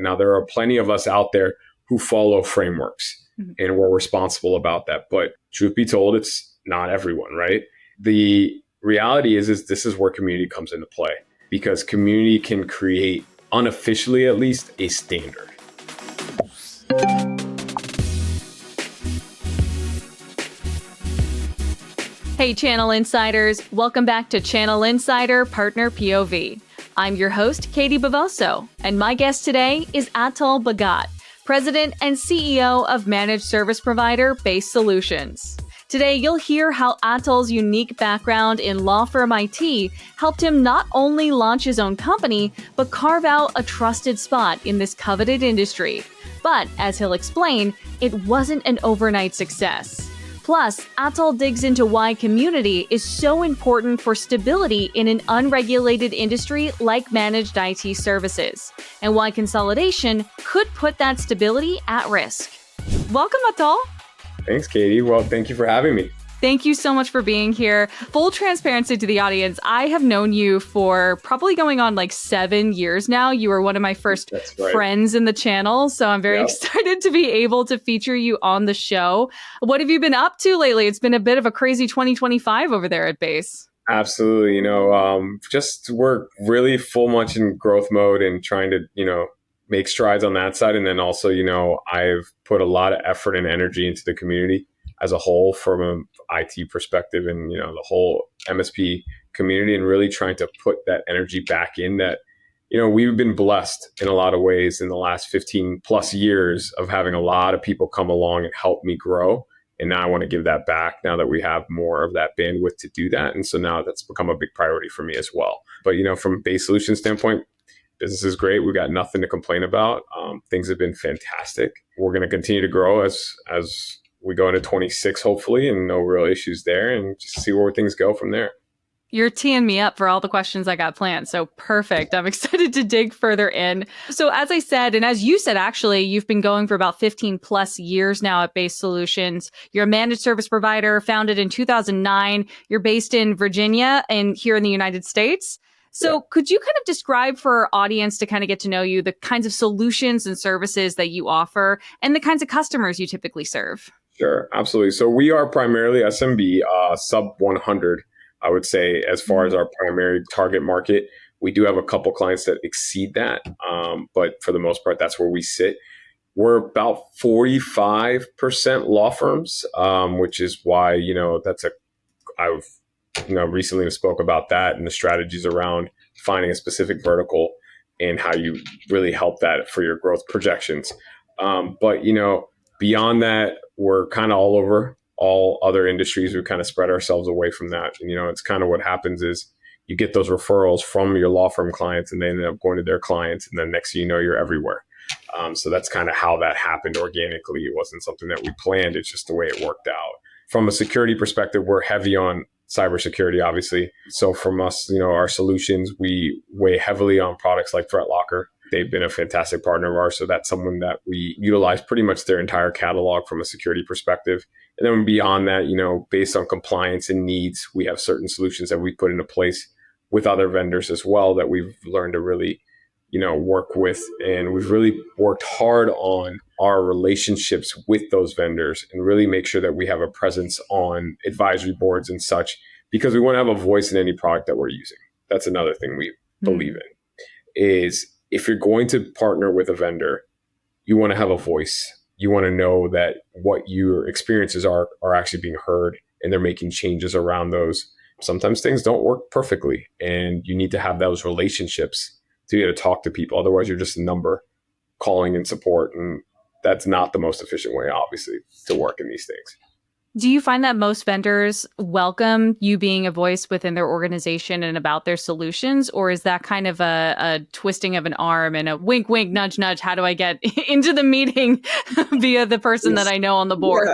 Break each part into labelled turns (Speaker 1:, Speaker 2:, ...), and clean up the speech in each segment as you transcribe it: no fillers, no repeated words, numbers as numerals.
Speaker 1: Now, there are plenty of us out there who follow frameworks and we're responsible about that. But truth be told, it's not everyone, right? The reality is this is where community comes into play, because community can create, unofficially at least, a standard.
Speaker 2: Hey, Channel Insiders. Welcome back to Channel Insider Partner POV. I'm your host, Katie Bavoso, and my guest today is Atul Bhagat, President and CEO of managed service provider BASE Solutions. Today, you'll hear how Atul's unique background in law firm IT helped him not only launch his own company, but carve out a trusted spot in this coveted industry. But, as he'll explain, it wasn't an overnight success. Plus, Atul digs into why community is so important for stability in an unregulated industry like managed IT services, and why consolidation could put that stability at risk. Welcome, Atul.
Speaker 1: Thanks, Katie. Well, thank you for having me.
Speaker 2: Thank you so much for being here. Full transparency to the audience, I have known you for probably going on like 7 years now. You were one of my first friends in the channel, so I'm very excited to be able to feature you on the show. What have you been up to lately? It's been a bit of a crazy 2025 over there at BASE.
Speaker 1: Absolutely. Just we're really full much in growth mode and trying to, make strides on that side. And then also, I've put a lot of effort and energy into the community as a whole from an IT perspective and, the whole MSP community, and really trying to put that energy back in that, we've been blessed in a lot of ways in the last 15 plus years of having a lot of people come along and help me grow. And now I want to give that back now that we have more of that bandwidth to do that. And so now that's become a big priority for me as well. But, from a BASE Solutions standpoint, business is great. We've got nothing to complain about. Things have been fantastic. We're going to continue to grow as we go into 26, hopefully, and no real issues there, and just see where things go from there.
Speaker 2: You're teeing me up for all the questions I got planned. So perfect. I'm excited to dig further in. So as I said, and as you said, actually, you've been going for about 15 plus years now at BASE Solutions. You're a managed service provider founded in 2009. You're based in Virginia and here in the United States. So could you kind of describe for our audience to kind of get to know you, the kinds of solutions and services that you offer and the kinds of customers you typically serve?
Speaker 1: Sure, absolutely. So we are primarily SMB, sub 100, I would say, as far as our primary target market. We do have a couple clients that exceed that, but for the most part, that's where we sit. We're about 45% law firms, which is why, I've recently spoke about that and the strategies around finding a specific vertical and how you really help that for your growth projections. But beyond that, we're kind of all over all other industries. We kind of spread ourselves away from that. And, it's kind of what happens is you get those referrals from your law firm clients and they end up going to their clients. And then next thing you know, you're everywhere. So that's kind of how that happened organically. It wasn't something that we planned. It's just the way it worked out. From a security perspective, we're heavy on cybersecurity, obviously. So from us, our solutions, we weigh heavily on products like ThreatLocker. They've been a fantastic partner of ours. So that's someone that we utilize pretty much their entire catalog from a security perspective. And then beyond that, based on compliance and needs, we have certain solutions that we put into place with other vendors as well that we've learned to really, work with. And we've really worked hard on our relationships with those vendors and really make sure that we have a presence on advisory boards and such, because we want to have a voice in any product that we're using. That's another thing we believe in, is if you're going to partner with a vendor, you want to have a voice. You want to know that what your experiences are actually being heard and they're making changes around those. Sometimes things don't work perfectly and you need to have those relationships to be able to talk to people. Otherwise, you're just a number calling in support. And that's not the most efficient way, obviously, to work in these things.
Speaker 2: Do you find that most vendors welcome you being a voice within their organization and about their solutions? Or is that kind of a twisting of an arm and a wink, wink, nudge, nudge? How do I get into the meeting via the person that I know on the board?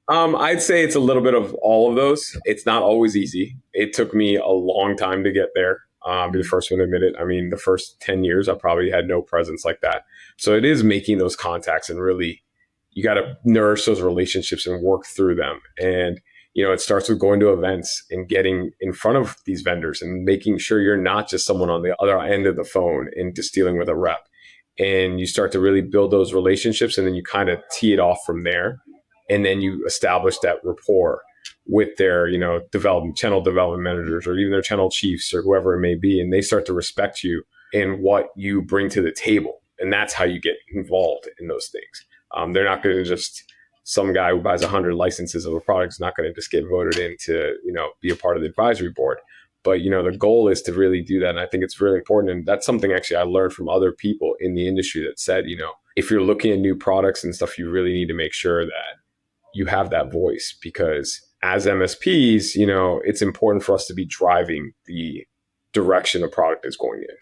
Speaker 1: I'd say it's a little bit of all of those. It's not always easy. It took me a long time to get there. I'll be the first one to admit it. I mean, the first 10 years, I probably had no presence like that. So it is making those contacts and really, you got to nourish those relationships and work through them. And, it starts with going to events and getting in front of these vendors and making sure you're not just someone on the other end of the phone and just dealing with a rep. and you start to really build those relationships, and then you kind of tee it off from there, and then you establish that rapport with their channel development managers or even their channel chiefs or whoever it may be, and they start to respect you and what you bring to the table, and that's how you get involved in those things. They're not going to just, some guy who buys 100 licenses of a product is not going to just get voted in to be a part of the advisory board. But the goal is to really do that, and I think it's really important. And that's something actually I learned from other people in the industry that said, if you're looking at new products and stuff, you really need to make sure that you have that voice, because as MSPs, it's important for us to be driving the direction a product is going in.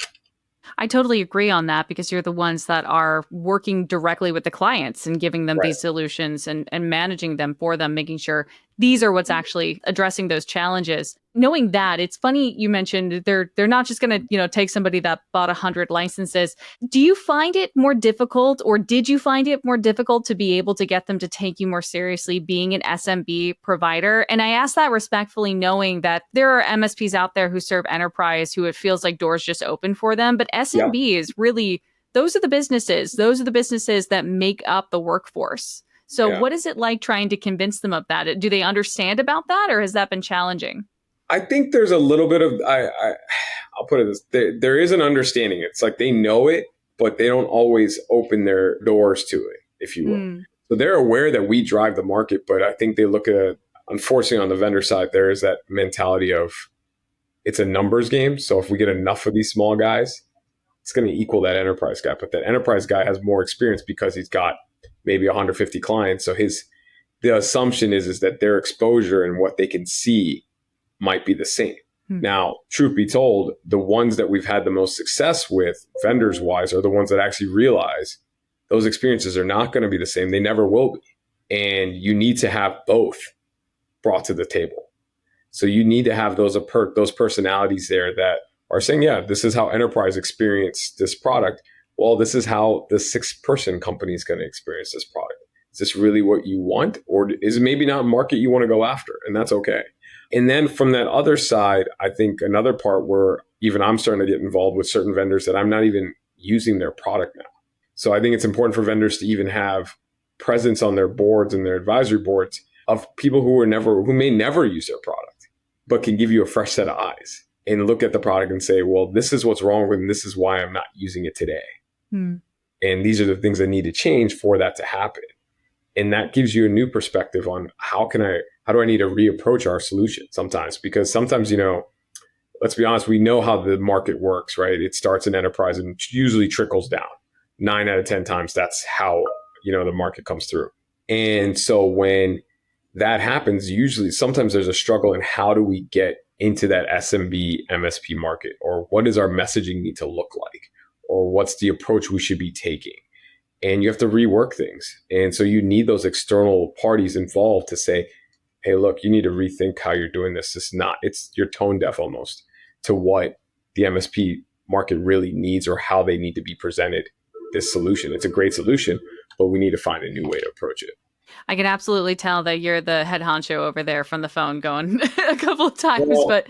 Speaker 2: I totally agree on that, because you're the ones that are working directly with the clients and giving them these solutions and managing them for them, making sure these are what's actually addressing those challenges. Knowing that, it's funny you mentioned they're not just going to, take somebody that bought 100 licenses. Do you find it more difficult, or did you find it more difficult to be able to get them to take you more seriously being an SMB provider? And I ask that respectfully, knowing that there are MSPs out there who serve enterprise who it feels like doors just open for them. But SMB is really, those are the businesses that make up the workforce. So what is it like trying to convince them of that? Do they understand about that, or has that been challenging?
Speaker 1: I think there's a little bit of, I'll put it this, there is an understanding. It's like they know it, but they don't always open their doors to it, if you will. So they're aware that we drive the market, but I think they look at, unfortunately on the vendor side, there is that mentality of it's a numbers game. So if we get enough of these small guys, it's going to equal that enterprise guy. But that enterprise guy has more experience because he's got maybe 150 clients. So the assumption is that their exposure and what they can see might be the same. Now, truth be told, the ones that we've had the most success with, vendors wise, are the ones that actually realize those experiences are not going to be the same. They never will be. And you need to have both brought to the table. So you need to have those personalities there that are saying, yeah, this is how enterprise experience this product. Well, this is how the 6-person company is going to experience this product. Is this really what you want? Or is it maybe not a market you want to go after? And that's okay. And then from that other side, I think another part where even I'm starting to get involved with certain vendors that I'm not even using their product now. So I think it's important for vendors to even have presence on their boards and their advisory boards of people who may never use their product, but can give you a fresh set of eyes and look at the product and say, well, this is what's wrong with it, and this is why I'm not using it today. And these are the things that need to change for that to happen. And that gives you a new perspective on how do I need to reapproach our solution sometimes? Because sometimes, let's be honest, we know how the market works, right? It starts in enterprise and usually trickles down. 9 out of 10 times, that's how, the market comes through. And so when that happens, sometimes there's a struggle in how do we get into that SMB MSP market, or what does our messaging need to look like, or what's the approach we should be taking? And you have to rework things. And so you need those external parties involved to say, hey, look, you need to rethink how you're doing this. You're tone deaf almost to what the MSP market really needs or how they need to be presented this solution. It's a great solution, but we need to find a new way to approach it.
Speaker 2: I can absolutely tell that you're the head honcho over there from the phone going a couple of times, but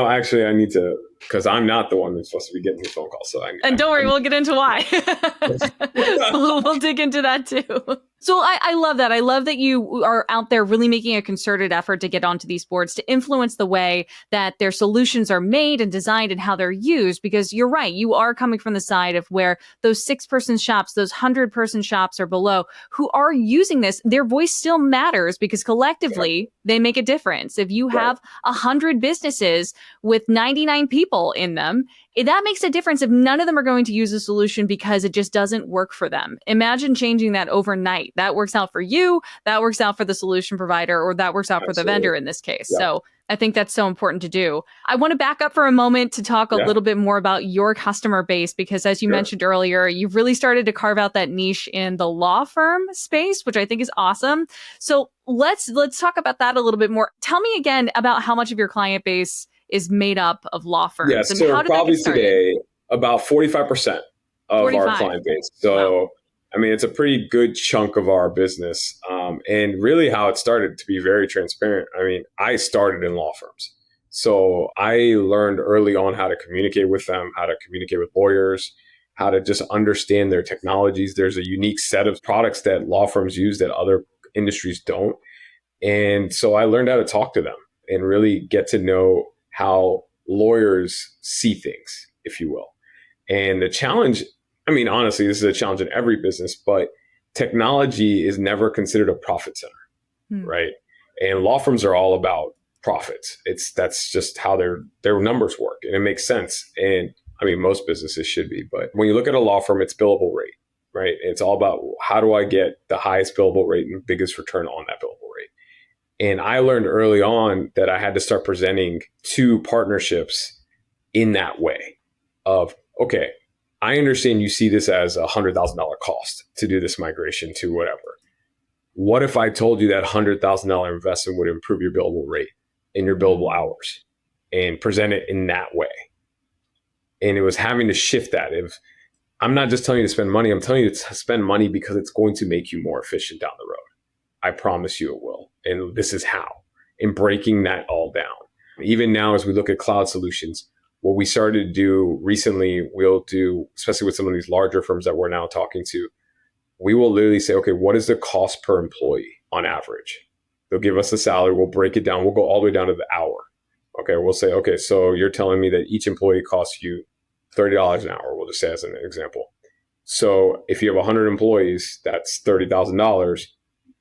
Speaker 1: actually I need to, because I'm not the one that's supposed to be getting the phone call. So
Speaker 2: don't worry, we'll get into why. we'll dig into that too. So I love that. I love that you are out there really making a concerted effort to get onto these boards to influence the way that their solutions are made and designed and how they're used. Because you're right, you are coming from the side of where those 6-person shops, those 100-person shops or below who are using this, their voice still matters because collectively they make a difference. If you have 100 businesses with 99 people in them, that makes a difference if none of them are going to use a solution because it just doesn't work for them. Imagine changing that overnight. That works out for you, that works out for the solution provider, or that works out for the vendor in this case. So I think that's so important to do. I want to back up for a moment to talk a little bit more about your customer base, because as you mentioned earlier, you've really started to carve out that niche in the law firm space, which I think is awesome. So let's talk about that a little bit more. Tell me again about how much of your client base is made up of law firms.
Speaker 1: Yeah,
Speaker 2: and
Speaker 1: so
Speaker 2: how did
Speaker 1: probably
Speaker 2: that get started?
Speaker 1: today, about 45% of
Speaker 2: 45.
Speaker 1: our client base. So, I mean, it's a pretty good chunk of our business. And really how it started, to be very transparent, I mean, I started in law firms. So I learned early on how to communicate with them, how to communicate with lawyers, how to just understand their technologies. There's a unique set of products that law firms use that other industries don't. And so I learned how to talk to them and really get to know how lawyers see things, if you will. And the challenge, I mean, honestly, this is a challenge in every business, but technology is never considered a profit center, right? And law firms are all about profits. That's just how their numbers work, and it makes sense. And I mean, most businesses should be, but when you look at a law firm, it's billable rate, right? It's all about how do I get the highest billable rate and biggest return on that billable rate. And I learned early on that I had to start presenting to partnerships in that way of, okay, I understand you see this as $100,000 cost to do this migration to whatever. What if I told you that $100,000 investment would improve your billable rate and your billable hours, and present it in that way? And it was having to shift that. If I'm not just telling you to spend money, I'm telling you to spend money because it's going to make you more efficient down the road. I promise you it will. And this is how. And breaking that all down. Even now, as we look at cloud solutions, what we started to do recently, we'll do, especially with some of these larger firms that we're now talking to, we will literally say, okay, what is the cost per employee on average? They'll give us the salary. We'll break it down. We'll go all the way down to the hour. Okay, we'll say, okay, so you're telling me that each employee costs you $30 an hour. We'll just say as an example. So if you have 100 employees, that's $30,000.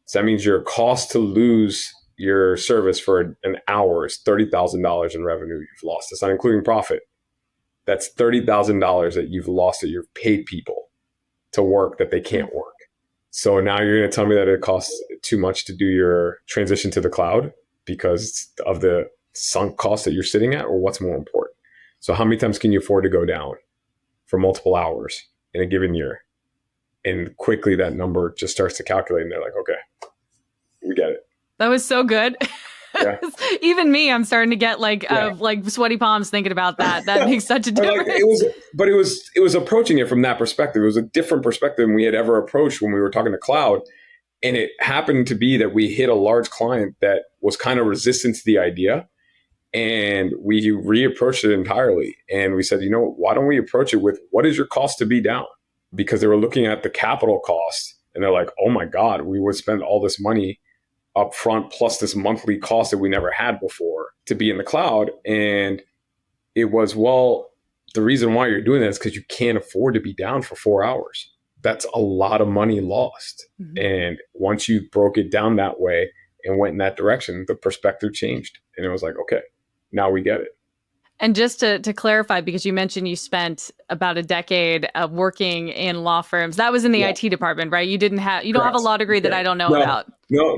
Speaker 1: So that means your cost to lose your service for an hour is $30,000 in revenue you've lost. That's not including profit. That's $30,000 that you've lost that you've paid people to work that they can't work. So now you're going to tell me that it costs too much to do your transition to the cloud because of the sunk cost that you're sitting at, or what's more important? So how many times can you afford to go down for multiple hours in a given year? And quickly that number just starts to calculate, and they're like, okay, we get it.
Speaker 2: That was so good.
Speaker 1: Yeah.
Speaker 2: Even me, I'm starting to get like sweaty palms thinking about that. That makes such a difference.
Speaker 1: It was approaching it from that perspective. It was a different perspective than we had ever approached when we were talking to cloud. And it happened to be that we hit a large client that was kind of resistant to the idea. And we reapproached it entirely. And we said, why don't we approach it with, what is your cost to be down? Because they were looking at the capital cost and they're like, oh my God, we would spend all this money up front plus this monthly cost that we never had before to be in the cloud. And it was, well, the reason why you're doing that is because you can't afford to be down for 4 hours. That's a lot of money lost. Mm-hmm. And once you broke it down that way and went in that direction, the perspective changed. And it was like, okay, now we get it.
Speaker 2: And just to clarify, because you mentioned you spent about a decade working in law firms. That was in the IT department, right? You don't have a law degree that I don't know about.
Speaker 1: No.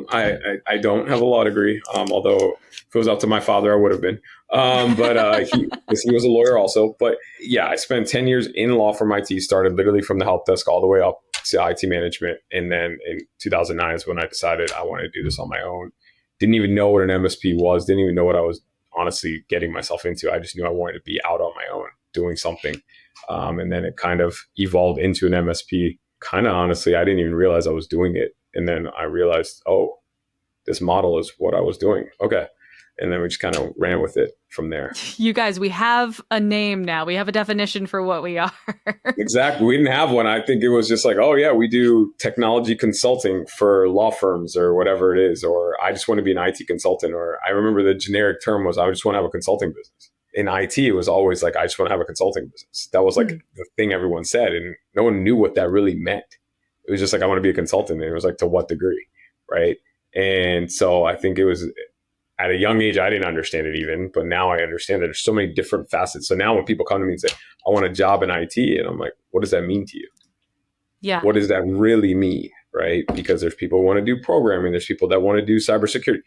Speaker 1: I don't have a law degree. Although if it was up to my father, I would have been. But he was a lawyer also. But yeah, I spent 10 years in law firm IT, started literally from the help desk all the way up to IT management. And then in 2009 is when I decided I wanted to do this on my own. Didn't even know what an MSP was. Didn't even know what I was honestly getting myself into. I just knew I wanted to be out on my own doing something. And then it kind of evolved into an MSP. Kind of honestly, I didn't even realize I was doing it. And then I realized, oh, this model is what I was doing. Okay. And then we just kind of ran with it from there.
Speaker 2: You guys, we have a name now. We have a definition for what we are.
Speaker 1: Exactly. We didn't have one. I think it was just like, oh yeah, we do technology consulting for law firms or whatever it is. Or I just want to be an IT consultant. Or I remember the generic term was, I just want to have a consulting business. In IT, it was always like, I just want to have a consulting business. That was like the thing everyone said. And no one knew what that really meant. It was just like, I want to be a consultant. And it was like, to what degree? Right. And so I think it was, at a young age, I didn't understand it even, but now I understand that there's so many different facets. So now when people come to me and say, I want a job in IT, and I'm like, what does that mean to you?
Speaker 2: Yeah.
Speaker 1: What does that really mean? Right? Because there's people who want to do programming. There's people that want to do cybersecurity.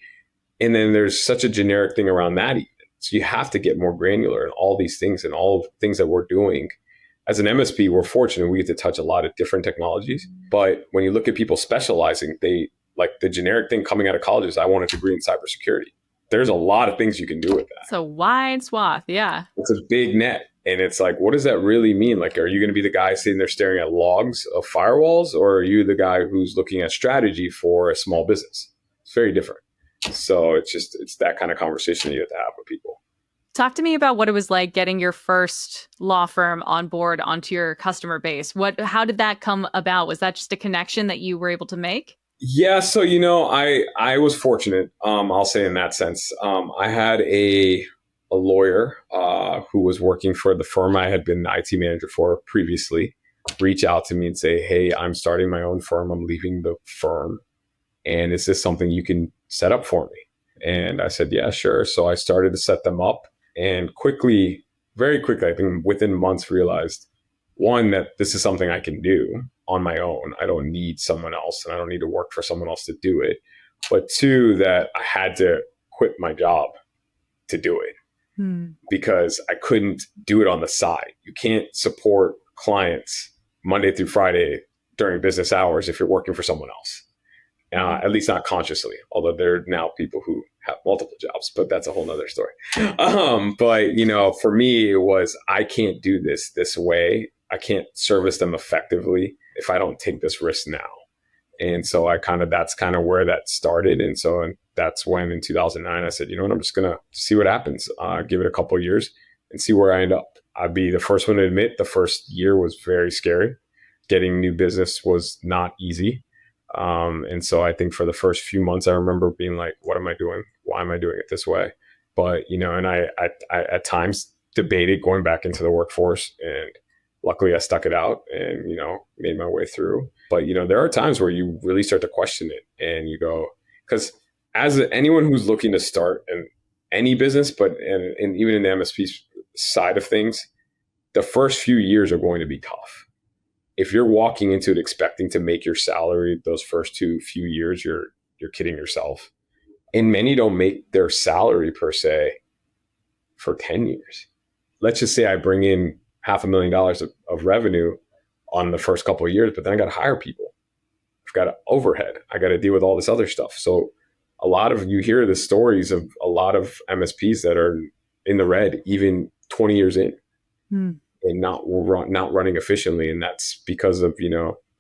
Speaker 1: And then there's such a generic thing around that even. So you have to get more granular in all these things and all things that we're doing. As an MSP, we're fortunate we get to touch a lot of different technologies. But when you look at people specializing, they like the generic thing coming out of college is, I want a degree in cybersecurity. There's a lot of things you can do with that.
Speaker 2: It's a wide swath. Yeah.
Speaker 1: It's a big net. And it's like, what does that really mean? Like, are you going to be the guy sitting there staring at logs of firewalls? Or are you the guy who's looking at strategy for a small business? It's very different. So it's that kind of conversation you have to have with people.
Speaker 2: Talk to me about what it was like getting your first law firm on board onto your customer base. How did that come about? Was that just a connection that you were able to make?
Speaker 1: Yeah, so I was fortunate. I'll say in that sense. I had a lawyer who was working for the firm I had been the IT manager for previously reach out to me and say, "Hey, I'm starting my own firm. I'm leaving the firm, and is this something you can set up for me?" And I said, "Yeah, sure." So I started to set them up, and very quickly, I think within months, realized one that this is something I can do on my own. I don't need someone else, and I don't need to work for someone else to do it. But two, that I had to quit my job to do it because I couldn't do it on the side. You can't support clients Monday through Friday during business hours if you're working for someone else. At least not consciously, although there are now people who have multiple jobs, but that's a whole nother story. But for me, it was, I can't do this way. I can't service them effectively if I don't take this risk now. And so that's kind of where that started. And that's when in 2009, I said, you know what, I'm just going to see what happens, give it a couple of years and see where I end up. I'd be the first one to admit the first year was very scary. Getting new business was not easy. And so I think for the first few months, I remember being like, what am I doing? Why am I doing it this way? But, and I at times debated going back into the workforce, and luckily I stuck it out and, made my way through. But, there are times where you really start to question it and you go, because as anyone who's looking to start any business, and even in the MSP side of things, the first few years are going to be tough. If you're walking into it expecting to make your salary those first few years, you're kidding yourself. And many don't make their salary per se for 10 years. Let's just say I bring in $500,000 of revenue on the first couple of years, but then I got to hire people. I've got overhead. I got to deal with all this other stuff. So you hear the stories of a lot of MSPs that are in the red, even 20 years in. And not running efficiently. And that's because of, they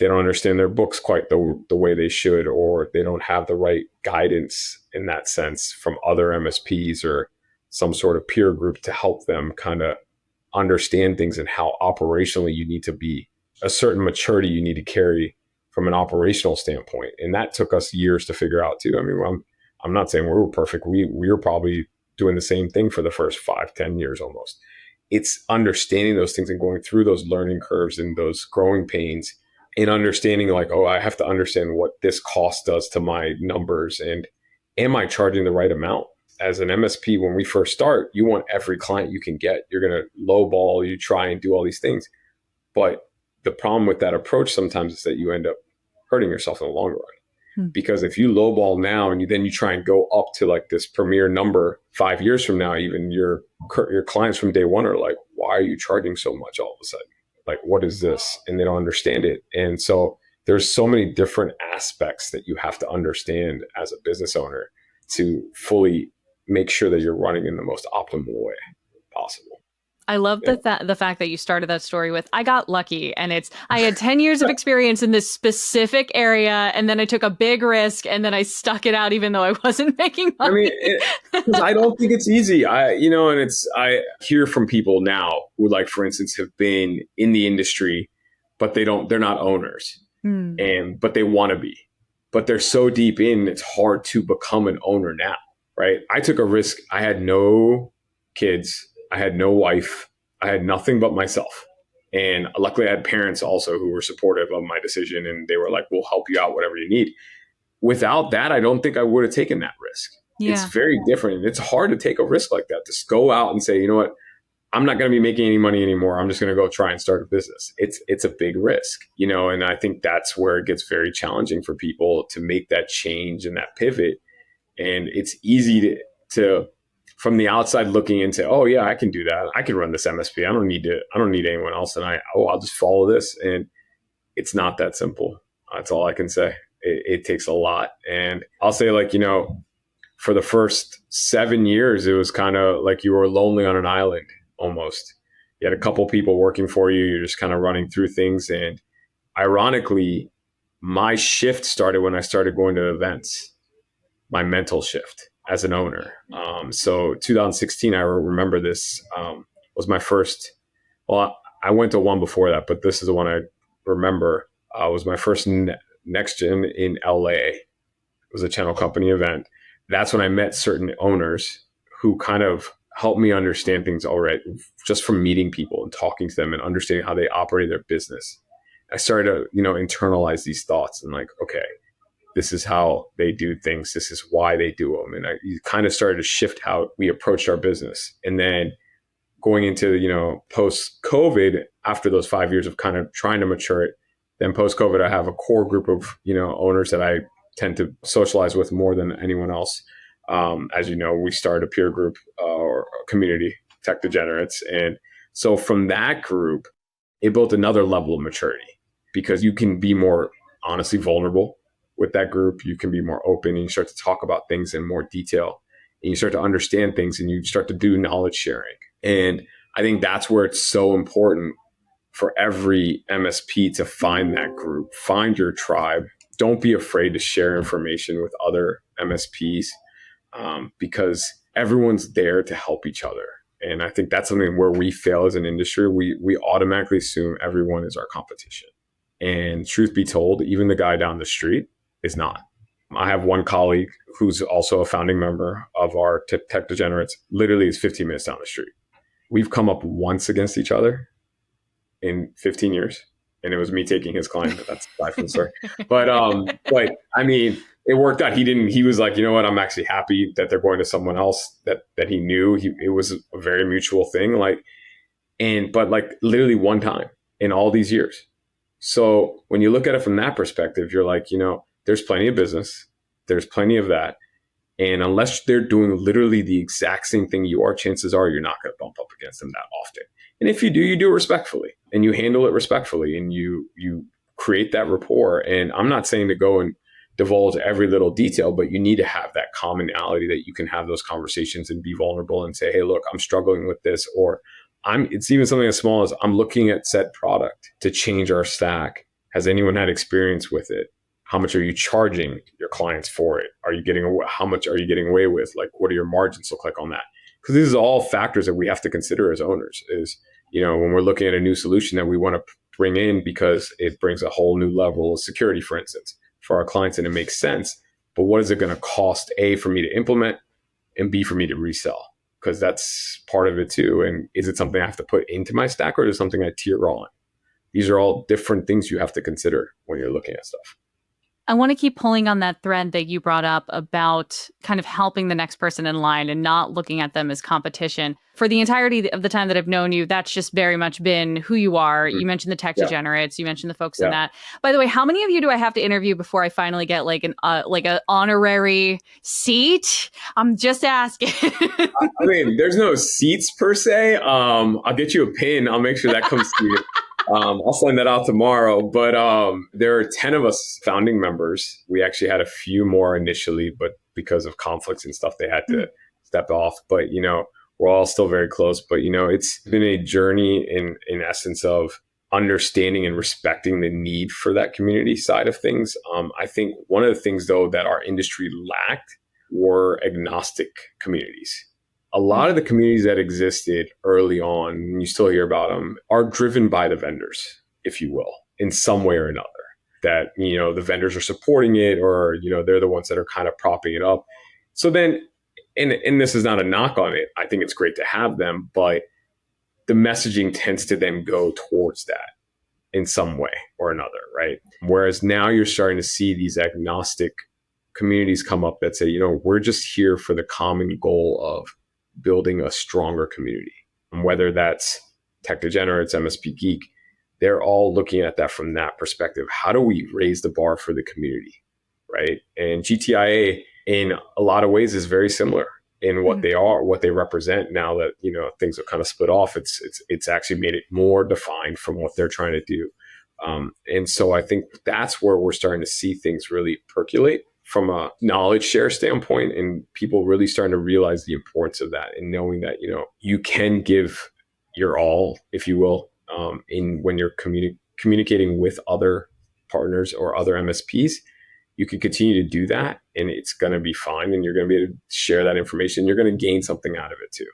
Speaker 1: don't understand their books quite the way they should, or they don't have the right guidance in that sense from other MSPs or some sort of peer group to help them kind of understand things and how operationally you need to be, a certain maturity you need to carry from an operational standpoint. And that took us years to figure out too. I mean, I'm not saying we were perfect. We were probably doing the same thing for the first 5-10 years almost. It's understanding those things and going through those learning curves and those growing pains and understanding like, oh, I have to understand what this cost does to my numbers. And am I charging the right amount? As an MSP, when we first start, you want every client you can get. You're going to lowball, you try and do all these things. But the problem with that approach sometimes is that you end up hurting yourself in the long run. Because if you lowball now and then you try and go up to like this premier number 5 years from now, even your clients from day one are like, why are you charging so much all of a sudden? Like, what is this? And they don't understand it. And so there's so many different aspects that you have to understand as a business owner to fully make sure that you're running in the most optimal way possible.
Speaker 2: I love the fact that you started that story with, I got lucky, and I had 10 years of experience in this specific area, and then I took a big risk, and then I stuck it out even though I wasn't making money.
Speaker 1: I mean, I don't think it's easy. I hear from people now who, like, for instance, have been in the industry, but they're not owners, but they want to be, but they're so deep in, it's hard to become an owner now, right? I took a risk. I had no kids. I had no wife. I had nothing but myself. And luckily I had parents also who were supportive of my decision, and they were like, we'll help you out, whatever you need. Without that, I don't think I would have taken that risk. Yeah. It's very different. It's hard to take a risk like that, to go out and say, you know what, I'm not going to be making any money anymore. I'm just going to go try and start a business. It's a big risk, and I think that's where it gets very challenging for people to make that change and that pivot. And it's easy to from the outside looking into, oh yeah, I can do that. I can run this MSP. I don't need anyone else. And I'll just follow this. And it's not that simple. That's all I can say. It takes a lot. And I'll say, like, for the first 7 years, it was kind of like you were lonely on an island almost. You had a couple people working for you. You're just kind of running through things. And ironically, my shift started when I started going to events, my mental shift. as an owner. So 2016, I remember this was my first. Well, I went to one before that, but this is the one I remember. Was my first next gen in LA. It was a channel company event. That's when I met certain owners who kind of helped me understand things already just from meeting people and talking to them and understanding how they operate their business. I started to, internalize these thoughts and like, okay, this is how they do things. This is why they do them. And I kind of started to shift how we approached our business. And then going into, post COVID, after those 5 years of kind of trying to mature it, then post COVID, I have a core group of, owners that I tend to socialize with more than anyone else. As you know, we started a peer group or a community, Tech Degenerates. And so from that group, it built another level of maturity because you can be more honestly vulnerable with that group. You can be more open and you start to talk about things in more detail and you start to understand things and you start to do knowledge sharing. And I think that's where it's so important for every MSP to find that group, find your tribe. Don't be afraid to share information with other MSPs because everyone's there to help each other. And I think that's something where we fail as an industry. We automatically assume everyone is our competition. And truth be told, even the guy down the street is not. I have one colleague who's also a founding member of our Tech Degenerates, literally is 15 minutes down the street. We've come up once against each other in 15 years. And it was me taking his client, but that's a different story. But I mean, it worked out. He was like, you know what? I'm actually happy that they're going to someone else that he knew. It was a very mutual thing. But literally one time in all these years. So when you look at it from that perspective, you're like, there's plenty of business. There's plenty of that. And unless they're doing literally the exact same thing you are, chances are you're not going to bump up against them that often. And if you do, you do it respectfully and you handle it respectfully and you create that rapport. And I'm not saying to go and divulge every little detail, but you need to have that commonality that you can have those conversations and be vulnerable and say, hey, look, I'm struggling with this. Or it's even something as small as I'm looking at said product to change our stack. Has anyone had experience with it? How much are you charging your clients for it? How much are you getting away with? Like, what do your margins look like on that? Because these are all factors that we have to consider as owners is, when we're looking at a new solution that we want to bring in because it brings a whole new level of security, for instance, for our clients and it makes sense. But what is it going to cost, A, for me to implement and B, for me to resell? Because that's part of it too. And is it something I have to put into my stack or is it something I tier on? These are all different things you have to consider when you're looking at stuff.
Speaker 2: I want to keep pulling on that thread that you brought up about kind of helping the next person in line and not looking at them as competition. For the entirety of the time that I've known you, that's just very much been who you are. Mm-hmm. You mentioned the Tech Degenerates. You mentioned the folks in that. By the way, how many of you do I have to interview before I finally get like an honorary seat? I'm just asking.
Speaker 1: I mean, there's no seats per se. I'll get you a pin. I'll make sure that comes to you. I'll send that out tomorrow. But there are 10 of us founding members. We actually had a few more initially, but because of conflicts and stuff, they had to step off. But, we're all still very close. But, it's been a journey in essence of understanding and respecting the need for that community side of things. I think one of the things, though, that our industry lacked were agnostic communities. A lot of the communities that existed early on, and you still hear about them, are driven by the vendors, if you will, in some way or another. That, the vendors are supporting it or, they're the ones that are kind of propping it up. So then, and this is not a knock on it, I think it's great to have them, but the messaging tends to then go towards that in some way or another, right? Whereas now you're starting to see these agnostic communities come up that say, we're just here for the common goal of building a stronger community. And whether that's Tech Degenerates, MSP Geek, they're all looking at that from that perspective. How do we raise the bar for the community, right? And GTIA, in a lot of ways, is very similar in what they are, what they represent. Now that things have kind of split off, it's actually made it more defined from what they're trying to do. And so I think that's where we're starting to see things really percolate from a knowledge share standpoint, and people really starting to realize the importance of that and knowing that, you can give your all, if you will, in when you're communicating with other partners or other MSPs, you can continue to do that and it's going to be fine. And you're going to be able to share that information. You're going to gain something out of it too.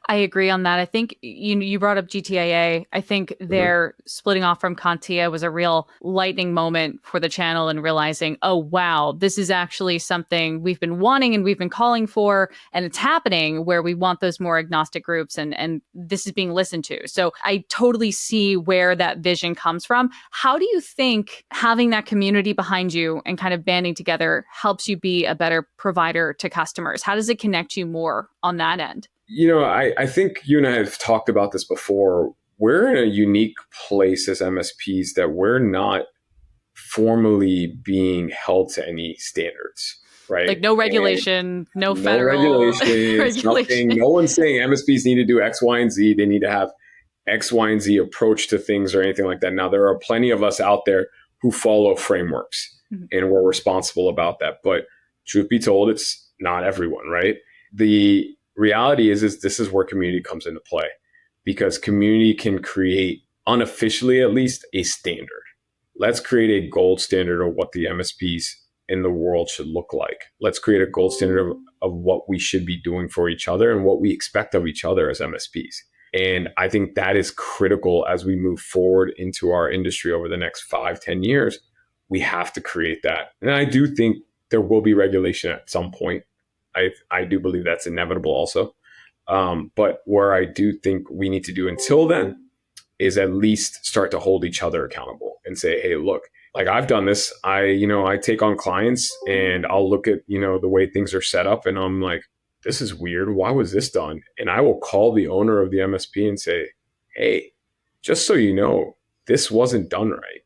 Speaker 2: I agree on that. I think you brought up GTAA. I think their splitting off from Contia was a real lightning moment for the channel and realizing, oh, wow, this is actually something we've been wanting and we've been calling for. And it's happening where we want those more agnostic groups and this is being listened to. So I totally see where that vision comes from. How do you think having that community behind you and kind of banding together helps you be a better provider to customers? How does it connect you more on that end?
Speaker 1: I think you and I have talked about this before. We're in a unique place as MSPs that we're not formally being held to any standards, right?
Speaker 2: Like no regulation, no federal
Speaker 1: regulations,
Speaker 2: regulation.
Speaker 1: nothing. No one's saying MSPs need to do X, Y, and Z. They need to have X, Y, and Z approach to things or anything like that. Now, there are plenty of us out there who follow frameworks and we're responsible about that. But truth be told, it's not everyone, right? The reality is this is where community comes into play, because community can create, unofficially at least, a standard. Let's create a gold standard of what the MSPs in the world should look like. Let's create a gold standard of what we should be doing for each other and what we expect of each other as MSPs. And I think that is critical as we move forward into our industry over the next 5-10 years. We have to create that. And I do think there will be regulation at some point. I do believe that's inevitable also. But where I do think we need to do until then is at least start to hold each other accountable and say, hey, look, like I've done this. I take on clients and I'll look at, the way things are set up and I'm like, this is weird. Why was this done? And I will call the owner of the MSP and say, hey, just so you know, this wasn't done right.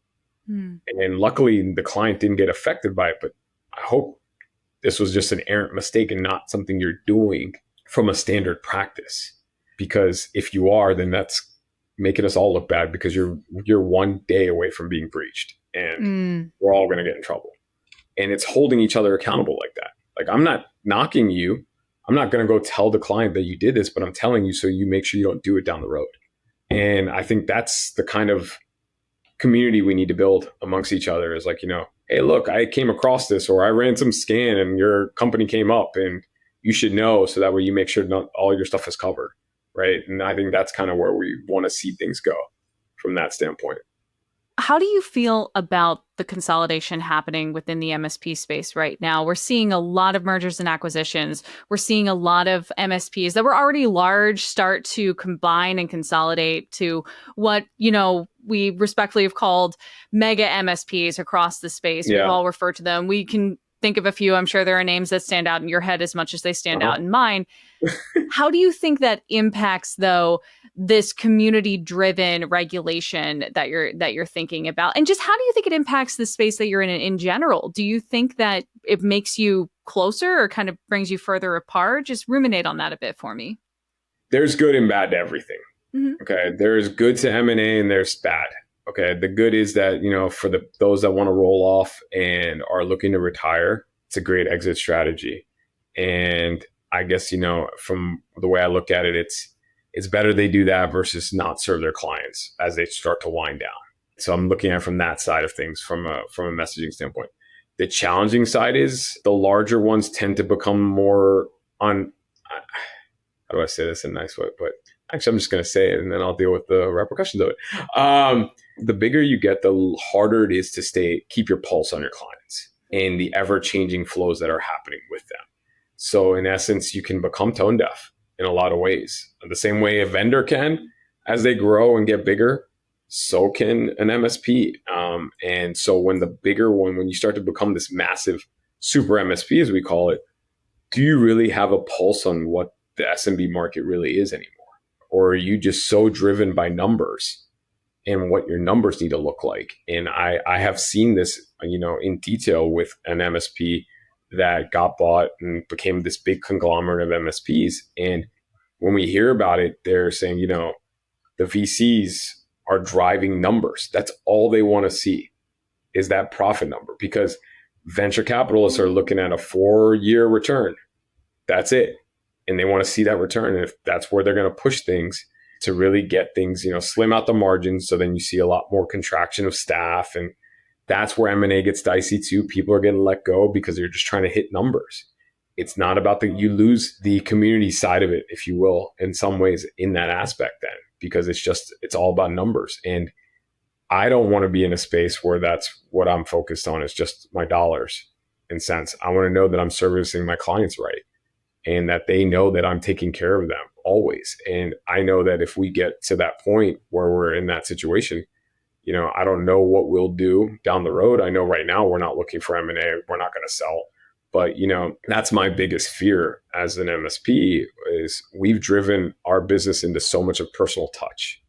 Speaker 1: And luckily the client didn't get affected by it, but I hope this was just an errant mistake and not something you're doing from a standard practice. Because if you are, then that's making us all look bad because you're one day away from being breached and we're all going to get in trouble. And it's holding each other accountable like that. Like, I'm not knocking you. I'm not going to go tell the client that you did this, but I'm telling you so you make sure you don't do it down the road. And I think that's the kind of community we need to build amongst each other, is like, hey, look, I came across this, or I ran some scan and your company came up and you should know, so that way you make sure not all your stuff is covered, right? And I think that's kind of where we want to see things go from that standpoint.
Speaker 2: How do you feel about the consolidation happening within the MSP space right now? We're seeing a lot of mergers and acquisitions. We're seeing a lot of MSPs that were already large start to combine and consolidate to what, we respectfully have called mega-MSPs across the space.
Speaker 1: Yeah.
Speaker 2: We've all referred to them. We can think of a few. I'm sure there are names that stand out in your head as much as they stand out in mine. How do you think that impacts, though, this community-driven regulation that you're thinking about? And just how do you think it impacts the space that you're in general? Do you think that it makes you closer or kind of brings you further apart? Just ruminate on that a bit for me.
Speaker 1: There's good and bad to everything. Okay. There's good to M&A and there's bad. Okay. The good is that, for those that want to roll off and are looking to retire, it's a great exit strategy. And I guess, from the way I look at it, it's better they do that versus not serve their clients as they start to wind down. So I'm looking at it from that side of things, from a messaging standpoint. The challenging side is the larger ones tend to become more on, how do I say this in a nice way? But actually, I'm just going to say it and then I'll deal with the repercussions of it. The bigger you get, the harder it is to keep your pulse on your clients and the ever-changing flows that are happening with them. So in essence, you can become tone deaf in a lot of ways. The same way a vendor can, as they grow and get bigger, so can an MSP. And so when the bigger one, when you start to become this massive super MSP, as we call it, do you really have a pulse on what the SMB market really is anymore? Or are you just so driven by numbers and what your numbers need to look like? And I have seen this, in detail with an MSP that got bought and became this big conglomerate of MSPs. And when we hear about it, they're saying, the VCs are driving numbers. That's all they want to see, is that profit number, because venture capitalists are looking at a 4-year return. That's it. And they want to see that return. And if that's where they're going to push things to really get things, slim out the margins. So then you see a lot more contraction of staff and that's where M&A gets dicey too. People are getting let go because they're just trying to hit numbers. It's not about you lose the community side of it, if you will, in some ways in that aspect then, because it's all about numbers. And I don't want to be in a space where that's what I'm focused on is just my dollars and cents. I want to know that I'm servicing my clients right and that they know that I'm taking care of them always. And I know that if we get to that point where we're in that situation, I don't know what we'll do down the road. I know right now we're not looking for M&A. We're not going to sell. But, that's my biggest fear as an MSP is we've driven our business into so much of personal touch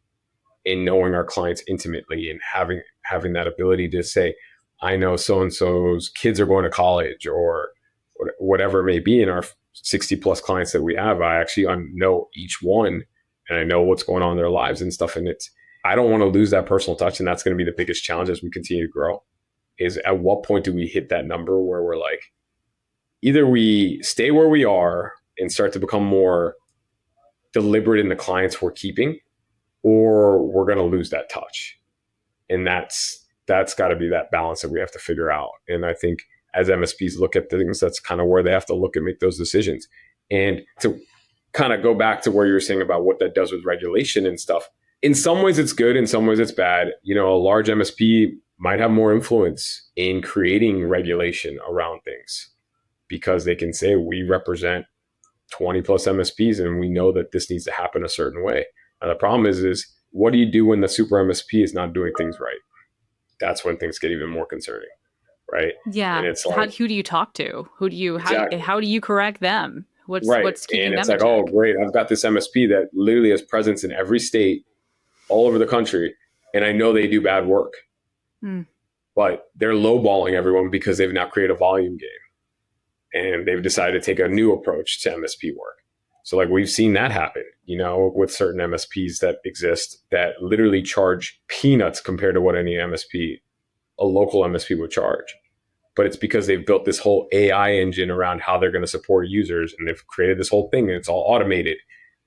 Speaker 1: in knowing our clients intimately and having that ability to say, I know so-and-so's kids are going to college or whatever it may be. In our 60 plus clients that we have, I actually know each one and I know what's going on in their lives and stuff. And I don't want to lose that personal touch. And that's going to be the biggest challenge as we continue to grow is at what point do we hit that number where we're like, either we stay where we are and start to become more deliberate in the clients we're keeping, or we're going to lose that touch. And that's got to be that balance that we have to figure out. And I think as MSPs look at things, that's kind of where they have to look and make those decisions. And to kind of go back to where you were saying about what that does with regulation and stuff, in some ways it's good, in some ways it's bad. A large MSP might have more influence in creating regulation around things because they can say, we represent 20 plus MSPs and we know that this needs to happen a certain way. And the problem is what do you do when the super MSP is not doing things right? That's when things get even more concerning, right?
Speaker 2: Yeah.
Speaker 1: And it's like,
Speaker 2: who do you talk to?
Speaker 1: Exactly.
Speaker 2: How do you correct them? What's keeping
Speaker 1: and
Speaker 2: them
Speaker 1: it's
Speaker 2: in
Speaker 1: like,
Speaker 2: check?
Speaker 1: oh, great, I've got this MSP that literally has presence in every state, all over the country, and I know they do bad work, but they're lowballing everyone because they've now created a volume game, and they've decided to take a new approach to MSP work. So like we've seen that happen, with certain MSPs that exist that literally charge peanuts compared to what any MSP, a local MSP would charge. But it's because they've built this whole AI engine around how they're going to support users. And they've created this whole thing and it's all automated.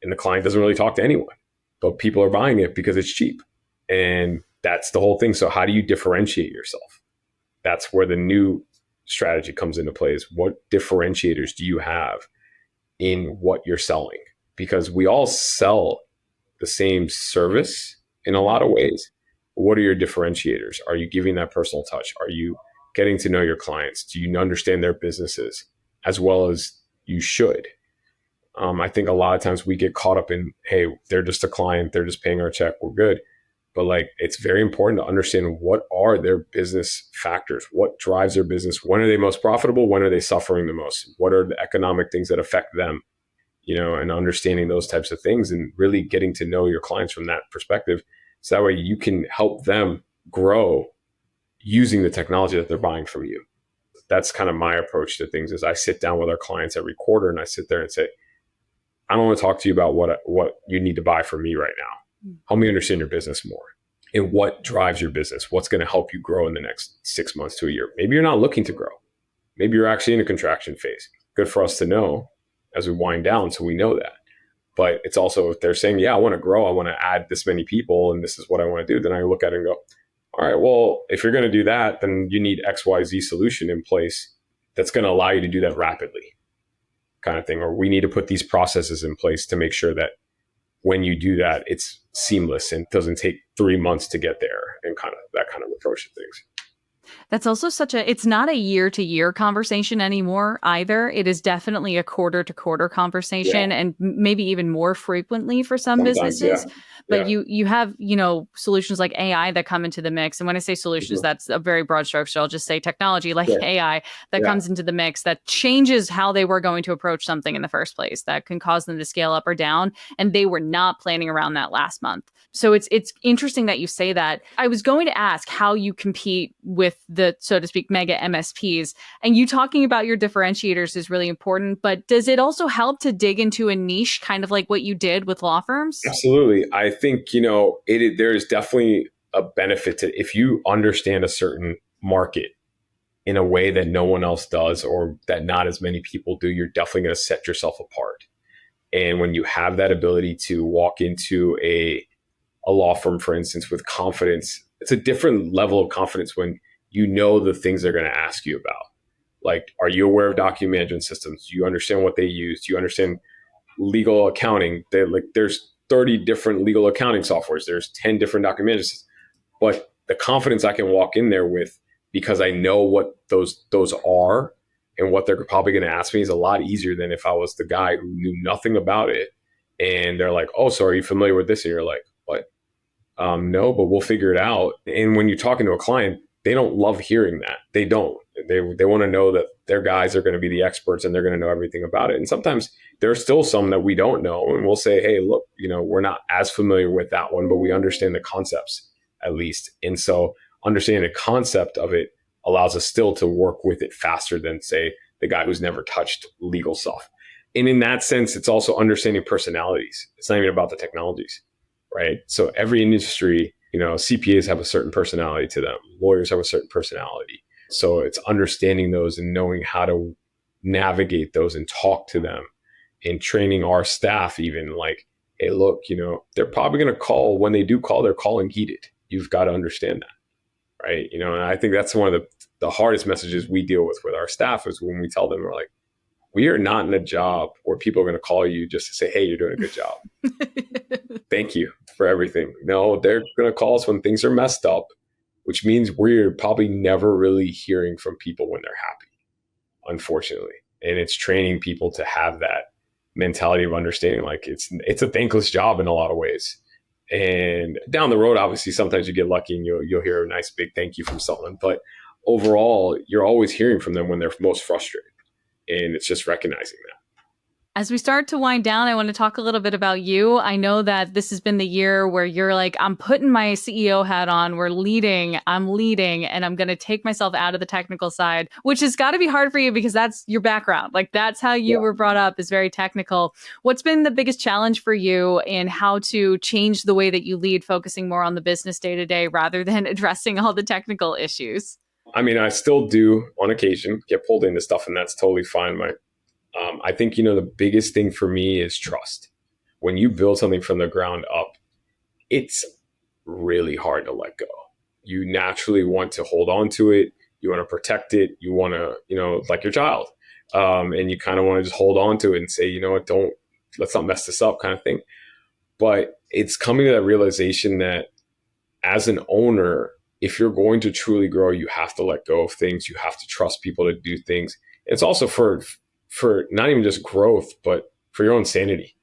Speaker 1: And the client doesn't really talk to anyone, but people are buying it because it's cheap. And that's the whole thing. So how do you differentiate yourself? That's where the new strategy comes into play is what differentiators do you have in what you're selling? Because we all sell the same service in a lot of ways. What are your differentiators? Are you giving that personal touch? Are you getting to know your clients? Do you understand their businesses as well as you should? I think a lot of times we get caught up in, hey, they're just a client. They're just paying our check. We're good. But like, it's very important to understand what are their business factors? What drives their business? When are they most profitable? When are they suffering the most? What are the economic things that affect them? And understanding those types of things and really getting to know your clients from that perspective. So that way you can help them grow using the technology that they're buying from you. That's kind of my approach to things is I sit down with our clients every quarter and I sit there and say, I don't want to talk to you about what you need to buy from me right now. Help me understand your business more and what drives your business. What's going to help you grow in the next 6 months to a year? Maybe you're not looking to grow. Maybe you're actually in a contraction phase. Good for us to know as we wind down so we know that. But it's also if they're saying, yeah, I want to grow, I want to add this many people and this is what I want to do, then I look at it and go, all right, well, if you're going to do that, then you need XYZ solution in place that's going to allow you to do that rapidly kind of thing. Or we need to put these processes in place to make sure that when you do that, it's seamless and doesn't take 3 months to get there and kind of that kind of approach to things.
Speaker 2: That's also it's not a year to year conversation anymore either. It is definitely a quarter to quarter conversation and maybe even more frequently for some businesses. But you have, solutions like AI that come into the mix. And when I say solutions, that's a very broad stroke. So I'll just say technology like AI that comes into the mix that changes how they were going to approach something in the first place that can cause them to scale up or down. And they were not planning around that last month. So it's interesting that you say that. I was going to ask how you compete with the, so to speak, mega MSPs, and you talking about your differentiators is really important, but does it also help to dig into a niche kind of like what you did with law firms?
Speaker 1: Absolutely. I think, there is definitely a benefit to if you understand a certain market in a way that no one else does or that not as many people do, you're definitely going to set yourself apart. And when you have that ability to walk into a law firm, for instance, with confidence, it's a different level of confidence when you know the things they're going to ask you about. Like, are you aware of document management systems? Do you understand what they use? Do you understand legal accounting? There's 30 different legal accounting softwares. There's 10 different document management systems. But the confidence I can walk in there with, because I know what those are and what they're probably going to ask me, is a lot easier than if I was the guy who knew nothing about it. And they're like, "Oh, so are you familiar with this?" And you're like, "What? No, but we'll figure it out." And when you're talking to a client, they don't love hearing that. They don't. They want to know that their guys are going to be the experts and they're going to know everything about it. And sometimes there's still some that we don't know, and we'll say, "Hey, look, we're not as familiar with that one, but we understand the concepts at least." And so understanding the concept of it allows us still to work with it faster than, say, the guy who's never touched legal stuff. And in that sense, it's also understanding personalities. It's not even about the technologies, right? So every industry, CPAs have a certain personality to them. Lawyers have a certain personality. So it's understanding those and knowing how to navigate those and talk to them, and training our staff even, like, hey, look, they're probably going to call. When they do call, they're calling heated. You've got to understand that, right? And I think that's one of the hardest messages we deal with our staff, is when we tell them, we're like, we are not in a job where people are going to call you just to say, "Hey, you're doing a good job. Thank you for everything." No, they're going to call us when things are messed up, which means we're probably never really hearing from people when they're happy, unfortunately. And it's training people to have that mentality of understanding, like, it's a thankless job in a lot of ways. And down the road, obviously, sometimes you get lucky and you'll hear a nice big thank you from someone. But overall, you're always hearing from them when they're most frustrated. And it's just recognizing that.
Speaker 2: As we start to wind down, I want to talk a little bit about you. I know that this has been the year where you're like, I'm putting my CEO hat on, I'm leading, and I'm going to take myself out of the technical side, which has got to be hard for you because that's your background. Like, that's how you were brought up, is very technical. What's been the biggest challenge for you in how to change the way that you lead, focusing more on the business day to day rather than addressing all the technical issues?
Speaker 1: I mean, I still do on occasion get pulled into stuff, and that's totally fine. I think, the biggest thing for me is trust. When you build something from the ground up, it's really hard to let go. You naturally want to hold on to it. You want to protect it. You want to, like your child. And you kind of want to just hold on to it and say, what, let's not mess this up, kind of thing. But it's coming to that realization that as an owner, if you're going to truly grow, you have to let go of things. You have to trust people to do things. It's also for not even just growth, but for your own sanity.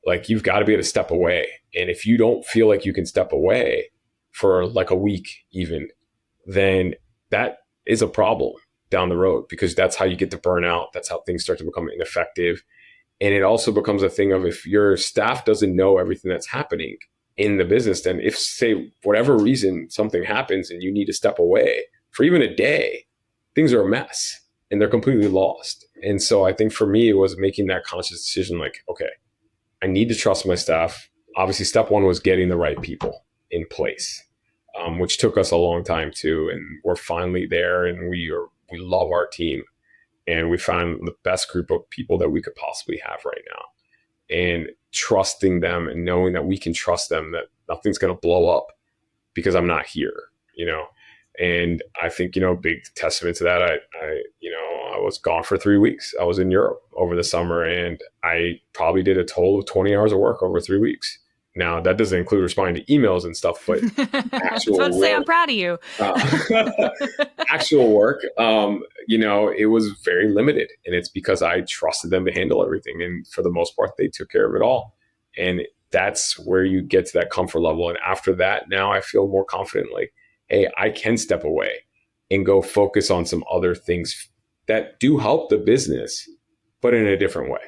Speaker 1: Like, you've got to be able to step away. And if you don't feel like you can step away for like a week even, then that is a problem down the road, because that's how you get to burnout. That's how things start to become ineffective. And it also becomes a thing of, if your staff doesn't know everything that's happening in the business, then if, say, whatever reason, something happens and you need to step away for even a day, things are a mess and they're completely lost. And so I think for me, it was making that conscious decision, like, okay, I need to trust my staff. Obviously, step one was getting the right people in place, which took us a long time too. And we're finally there, and we love our team, and we found the best group of people that we could possibly have right now. And trusting them and knowing that we can trust them, that nothing's going to blow up because I'm not here, And I think, big testament to that, I was gone for 3 weeks. I was in Europe over the summer, and I probably did a total of 20 hours of work over 3 weeks. Now, that doesn't include responding to emails and stuff, but actual
Speaker 2: I was about to say, I'm proud of you.
Speaker 1: Actual work, it was very limited. And it's because I trusted them to handle everything. And for the most part, they took care of it all. And that's where you get to that comfort level. And after that, now I feel more confident, like, hey, I can step away and go focus on some other things that do help the business, but in a different way.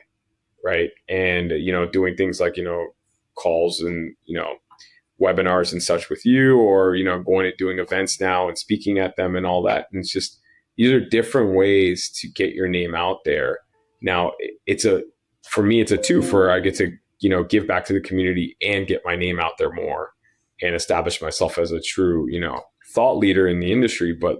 Speaker 1: Right. And, doing things like, calls and, webinars and such with you, or, going and doing events now and speaking at them and all that. And it's just, these are different ways to get your name out there. Now, for me, it's a twofer. I get to, give back to the community and get my name out there more and establish myself as a true, thought leader in the industry. But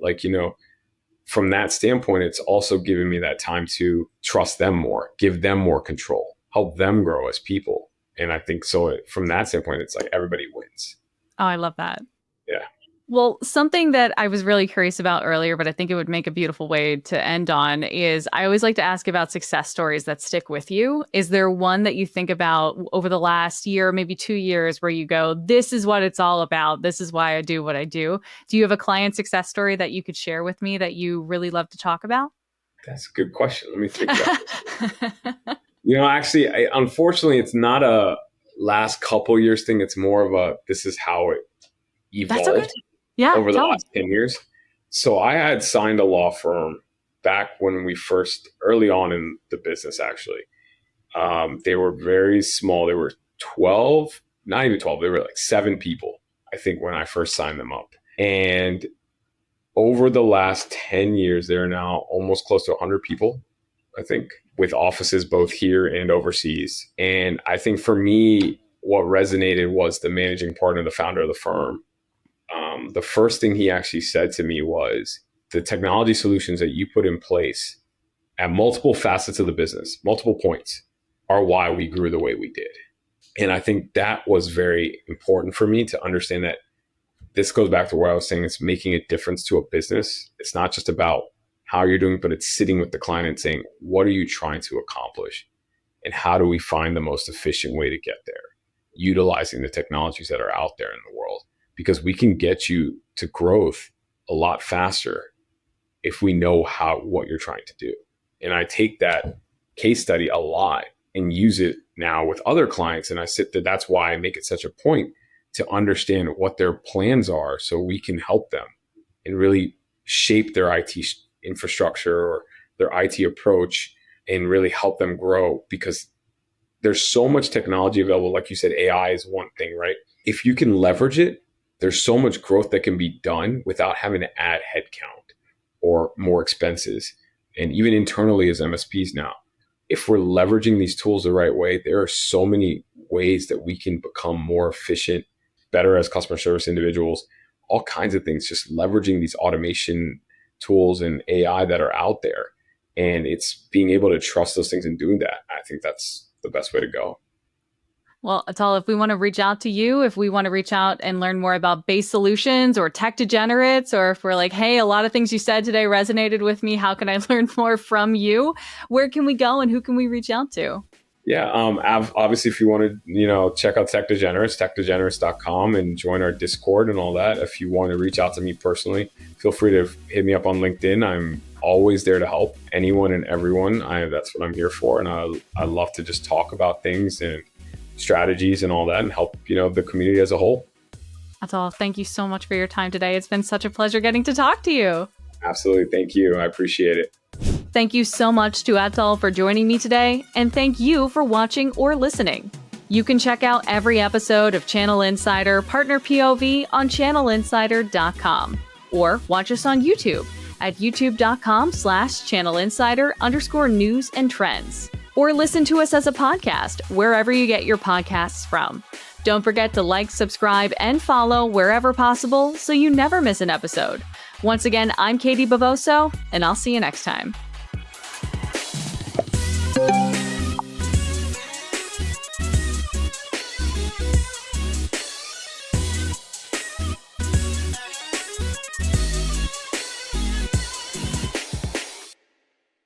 Speaker 1: from that standpoint, it's also giving me that time to trust them more, give them more control, help them grow as people. And I think so from that standpoint, it's like everybody wins.
Speaker 2: Oh, I love that.
Speaker 1: Yeah.
Speaker 2: Well, something that I was really curious about earlier, but I think it would make a beautiful way to end on is I always like to ask about success stories that stick with you. Is there one that you think about over the last year, maybe 2 years, where you go, this is what it's all about. This is why I do what I do. Do you have a client success story that you could share with me that you really love to talk about?
Speaker 1: That's a good question. Let me think about this. Actually, unfortunately, it's not a last couple years thing. It's more of a this is how it
Speaker 2: That's okay.
Speaker 1: evolved
Speaker 2: Yeah,
Speaker 1: over the
Speaker 2: tell me.
Speaker 1: last 10 years. So I had signed a law firm back when we first, early on in the business, actually. They were very small. They were 12, not even 12. They were like 7 people, I think, when I first signed them up. And over the last 10 years, they're now almost close to 100 people, I think, with offices both here and overseas. And I think for me, what resonated was the managing partner, the founder of the firm. The first thing he actually said to me was the technology solutions that you put in place at multiple facets of the business, multiple points, are why we grew the way we did. And I think that was very important for me to understand that this goes back to where I was saying it's making a difference to a business. It's not just about how you're doing, but it's sitting with the client and saying, what are you trying to accomplish? And how do we find the most efficient way to get there? Utilizing the technologies that are out there in the world, because we can get you to growth a lot faster if we know what you're trying to do. And I take that case study a lot and use it now with other clients. And I sit there. That's why I make it such a point to understand what their plans are so we can help them and really shape their IT infrastructure or their IT approach and really help them grow, because there's so much technology available. Like you said, AI is one thing, right? If you can leverage it, there's so much growth that can be done without having to add headcount or more expenses. And even internally as MSPs now, if we're leveraging these tools the right way, there are so many ways that we can become more efficient, better as customer service individuals, all kinds of things, just leveraging these automation tools and AI that are out there. And it's being able to trust those things and doing that. I think that's the best way to go.
Speaker 2: Well, Atul, if we want to reach out to you, if we want to reach out and learn more about BASE Solutions or Tech Degenerates, or if we're like, hey, a lot of things you said today resonated with me, how can I learn more from you? Where can we go and who can we reach out to?
Speaker 1: Yeah, obviously, if you want to, check out Tech Degenerates, techdegenerates.com, and join our Discord and all that. If you want to reach out to me personally, feel free to hit me up on LinkedIn. I'm always there to help anyone and everyone. That's what I'm here for. And I love to just talk about things and strategies and all that and help, the community as a whole.
Speaker 2: Atul, thank you so much for your time today. It's been such a pleasure getting to talk to you.
Speaker 1: Absolutely. Thank you. I appreciate it.
Speaker 2: Thank you so much to Atul for joining me today, and thank you for watching or listening. You can check out every episode of Channel Insider Partner POV on channelinsider.com or watch us on YouTube at youtube.com/channelinsider_news and trends. Or listen to us as a podcast wherever you get your podcasts from. Don't forget to like, subscribe, and follow wherever possible so you never miss an episode. Once again, I'm Katie Bavoso, and I'll see you next time.